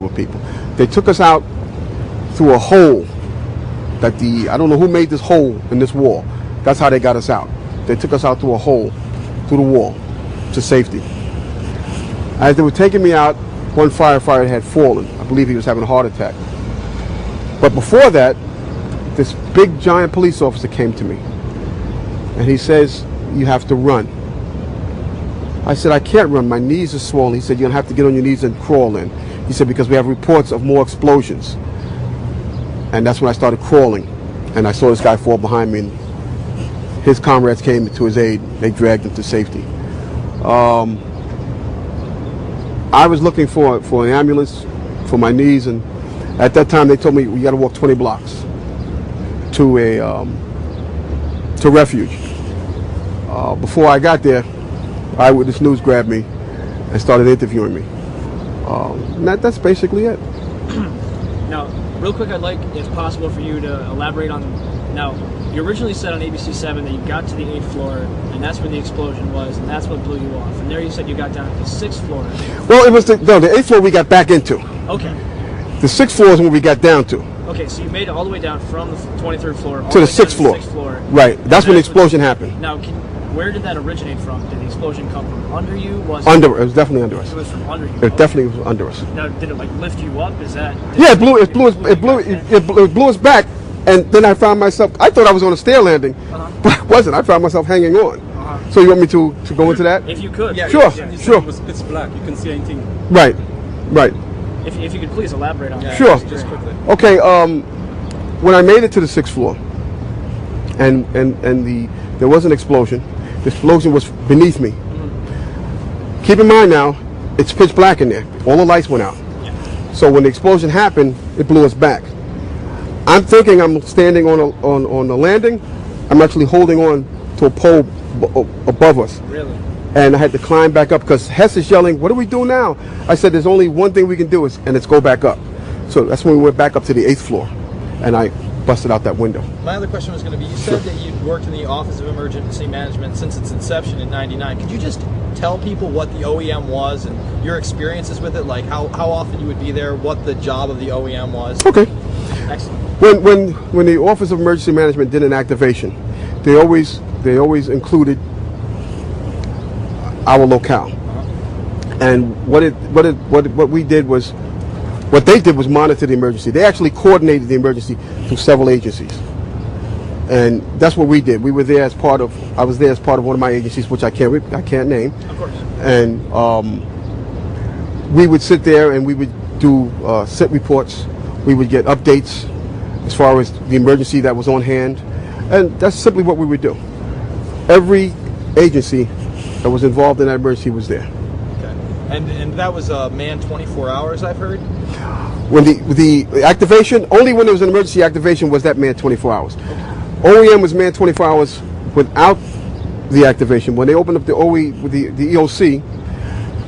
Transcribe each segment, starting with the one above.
with people. They took us out through a hole that I don't know who made this hole in this wall. That's how they got us out. They took us out through a hole, through the wall, to safety. As they were taking me out, one firefighter had fallen. I believe he was having a heart attack. But before that, this big giant police officer came to me. And he says, "You have to run." I said, "I can't run. My knees are swollen." He said, "You're going to have to get on your knees and crawl in." He said, "Because we have reports of more explosions." And that's when I started crawling. And I saw this guy fall behind me. And his comrades came to his aid. They dragged him to safety. I was looking for an ambulance for my knees. And at that time, they told me, "We got to walk 20 blocks to refuge." Before I got there, Eyewitness News grabbed me and started interviewing me. And that's basically it. Now, real quick, I'd like, if possible, for you to elaborate on. Now, you originally said on ABC 7 that you got to the 8th floor, and that's where the explosion was, and that's what blew you off. And there you said you got down to the 6th floor. Well, it was the 8th floor we got back into. Okay. The 6th floor is when we got down to. Okay, so you made it all the way down from the 23rd floor to the 6th floor. Right. That's when the explosion happened. Now, where did that originate from? Did the explosion come from under you? It was definitely under us. It was from under you. It definitely was under us. Now, did it like lift you up? Is that? Yeah, it blew us back, and then I found myself. I thought I was on a stair landing, but I wasn't. I found myself hanging on. So you want me to go into that? If you could. Yeah, sure. It was pitch black. You couldn't see anything. Right. If you could please elaborate on that. Sure. Just quickly. Okay. When I made it to the 6th floor, and there was an explosion. The explosion was beneath me. Keep in mind now, it's pitch black in there. All the lights went out. Yeah. So when the explosion happened, it blew us back. I'm thinking I'm standing on the landing. I'm actually holding on to a pole above us. Really? And I had to climb back up because Hess is yelling, "What do we do now?" I said, "There's only one thing we can do, and it's go back up." So that's when we went back up to the 8th floor, and I busted out that window. My other question was going to be, you said that you'd worked in the Office of Emergency Management since its inception in '99. Could you just tell people what the OEM was and your experiences with it, like how often you would be there, what the job of the OEM was? Okay. Excellent. When the Office of Emergency Management did an activation, they always included our locale. And what we did was, what they did was monitor the emergency. They actually coordinated the emergency through several agencies. And that's what we did. I was there as part of one of my agencies, which I can't name. Of course. And we would sit there and we would do sit reports. We would get updates as far as the emergency that was on hand. And that's simply what we would do. Every agency that was involved in that emergency was there. Okay. And that was manned 24 hours, I've heard? When the activation, only when there was an emergency activation was that manned 24 hours. OEM was manned 24 hours without the activation. When they opened up the the EOC,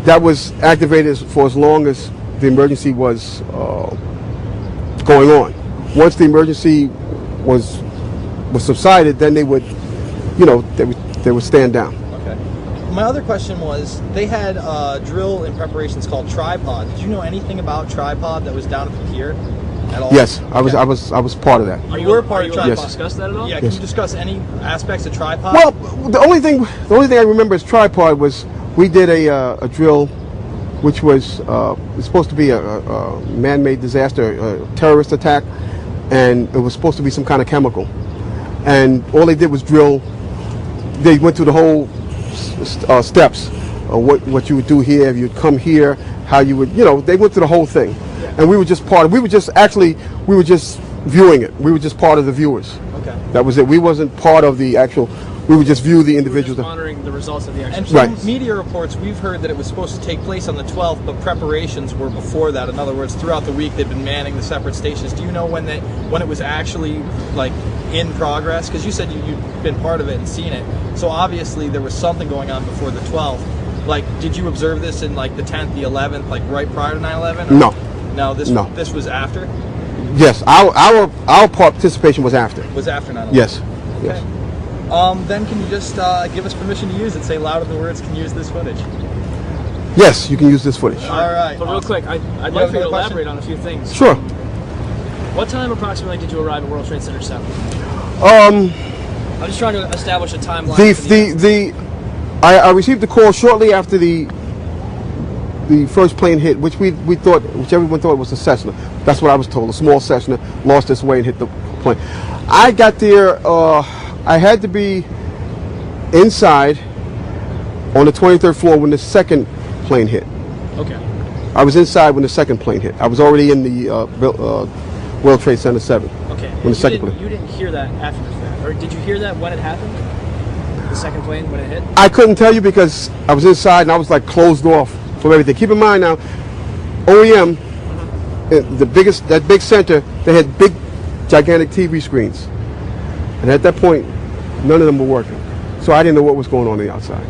that was activated for as long as the emergency was going on. Once the emergency was subsided, then they would stand down. Okay. My other question was, they had a drill in preparations called Tripod. Did you know anything about Tripod that was down at the pier at all? Yes, I was part of that. You were part of Tripod. Yes. Discuss that at all? Yeah. Can you discuss any aspects of Tripod? Well, the only thing I remember as Tripod was we did a drill, which was supposed to be a man-made disaster, a terrorist attack, and it was supposed to be some kind of chemical. And all they did was drill. They went through the whole steps, what you would do here, if you'd come here, how you would, they went through the whole thing. And we were just we were just viewing it. We were just part of the viewers. Okay. That was it. We wasn't part of the actual, we would just view the individuals. Monitoring the results of the And exercise. from media reports, we've heard that it was supposed to take place on the 12th, but preparations were before that. In other words, throughout the week, they've been manning the separate stations. Do you know when it was actually in progress? Because you said you'd been part of it and seen it. So obviously there was something going on before the 12th. Did you observe this in the 10th, the 11th, right prior to 9/11? No. No, this was after? Yes, our participation was after. Was after 9/11? Yes. Okay. Yes. Then can you just give us permission to use it? Say louder than words can use this footage. Yes, you can use this footage. All right. But real quick, I'd like for you to elaborate on a few things. Sure. What time approximately did you arrive at World Trade Center 7? Um, I'm just trying to establish a timeline. I received the call shortly after the first plane hit, which everyone thought was a Cessna. That's what I was told. A small Cessna lost its way and hit the plane. I got there. I had to be inside on the 23rd floor when the second plane hit. Okay. I was inside when the second plane hit. I was already in the World Trade Center 7. Okay. When the second plane. You didn't hear that after the fact, or did you hear that when it happened? The second plane when it hit? I couldn't tell you because I was inside and I was like closed off from everything. Keep in mind now, OEM, that big center, they had big, gigantic TV screens, and at that point, none of them were working. So I didn't know what was going on the outside.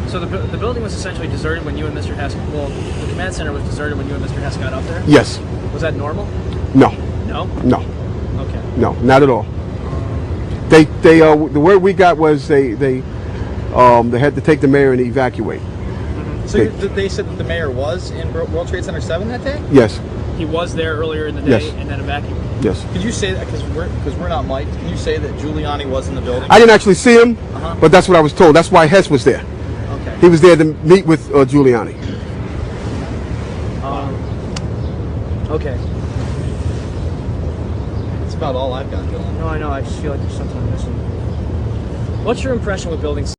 So the building was essentially deserted when you and Mr. Hess. Well, the command center was deserted when you and Mr. Hess got up there. Yes. Was that normal? No. No. No. Okay. No, not at all. The word we got was they had to take the mayor and evacuate. So they said that the mayor was in World Trade Center 7 that day? Yes. He was there earlier in the day Yes. and then evacuated. Yes. Could you say that, because we're not mic'd, can you say that Giuliani was in the building? I didn't actually see him, but that's what I was told. That's why Hess was there. Okay. He was there to meet with Giuliani. Okay. That's about all I've got, Dylan. No, I know. I just feel like there's something I'm missing. What's your impression with building